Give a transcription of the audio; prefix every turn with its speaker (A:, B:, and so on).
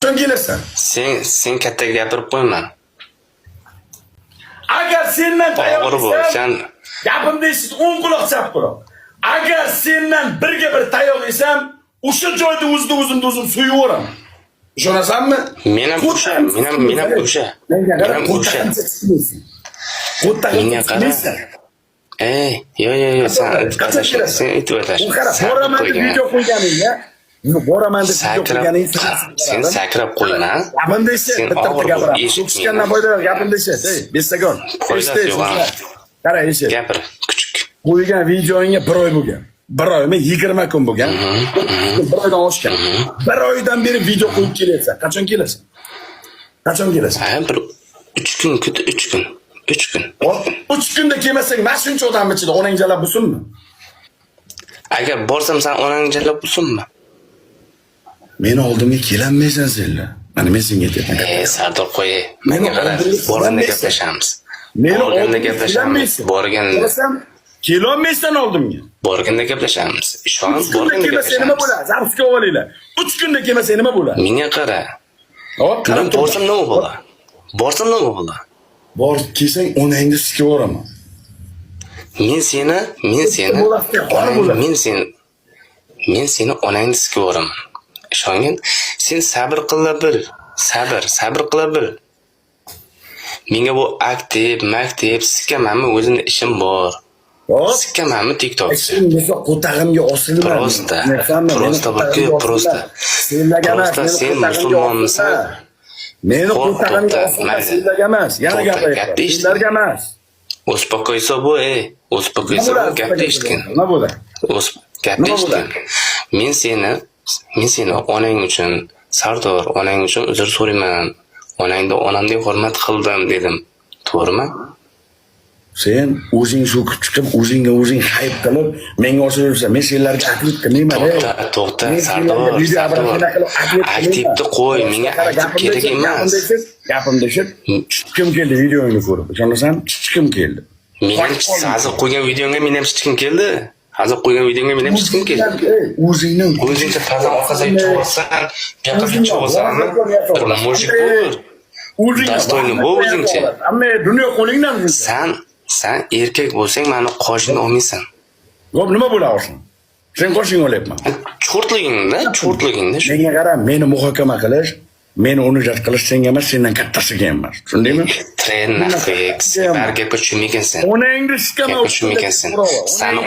A: Qachon kelasan?
B: Sen katta gapirib qo'yma.
A: Agar sendan
B: To'g'ri bu, sen
A: gapimni eshit, o'ng quloq chap quloq. Agar sendan birga bir tayoq yesam, o'sha joyda o'zimni so'yaveraman. Ishonasanmi?
B: men ham o'sha. Menga qara. Yo, sen aytib o'tasan.
A: Boraman deb video qo'yganingga, boraman deb video qo'yganingga
B: sen sakrab qo'yma.
A: Gapimni eshit, bitta gapiraman. Eshitgandan foydalab gapimni eshit. Ey, Bessagon. Qara eshit.
B: Gapir, kuchuk.
A: Qo'ygan videoingga 1 oy bo'lgan. 1 oymi 20 kun bo'lgan. 1 oydan oshgan. 1 oydan beri video qo'yib kelyapsan. Qachon kelasan?
B: Bir 3 kun kut, 3 kun. 3 kun.
A: 3 kunda kelmasang, mana shuncha odam ichida onang jalab bo'lsinmi?
B: Agar borsam sen onang jalab bo'lsinmi?
A: Meni oldimga kelolmaysan senlar. Mana men senga aytaman.
B: Sardor qo'y. Menga qara, borganda gaplashamiz. Borganda gaplashamiz. Borganda.
A: Kelolmaysan oldimga.
B: Borganda gaplashamiz. Ishon, borganda
A: gaplashamiz. Nima bo'ladi? Zapusga olinglar. 3 kunda kelmasa nima bo'ladi?
B: Menga qara. Men borsam nima bo'ladi?
A: Bor kelsang onangni sikib yuboraman.
B: Men seni onangni sikib yuboraman. Ishongin, sen sabr qila bil. Sabr qila bil. Menga bu maktab sikamanmi, o'zimda ishim bor. Sikamanmi TikTokda.
A: Sen qo'tag'imga osilma.
B: Prosta. Sen musulmonmisan?
A: Meni qo'tag'imga osilma, senlarga emas. Yana gapirayapman. Senlarga emas.
B: Uspokойся bu, Uspokойся bu, gapni eshitgin.
A: Nima bo'ladi?
B: Gapni eshitgin. Men seni onang uchun, Sardor onang uchun uzr so'rayman. Onangni onamdek hurmat qildim dedim. To'g'rimi?
A: Sen o'zing so'kib chiqib, o'zing hayb qilib, menga oshirursan. Men senlarga taklif qilmayman.
B: To'xta, Sardor. Aktivni qo'y, menga aktiv kerak emas.
A: Gapimni eshit. Chiqim keldi videoingni ko'rib. Ishonasan? Chiqim keldi.
B: Men hozir qo'ygan videoga men ham chiqim keldi. O'zingcha farzand orqasiga chiqasan, gapirib chiqasanmi? Bir mujik bo'l. Dostoyni bo'l o'zingcha.
A: Ammo dunyo qo'lingdan.
B: Sen erkak bo'lsang, meni qoshingni olmaysan.
A: Yo'q, nima bo'laversin? Sen qoshingni olyapman.
B: Cho'rtligingda.
A: Menga qara, meni muhokama qilish, meni unijat qilish senga emas, sendan kattasiga emas. Tushundingmi?
B: Tren nafik, barga ko'chmaykansan.
A: Onangni sikama.
B: Ko'chmaykansan. Sani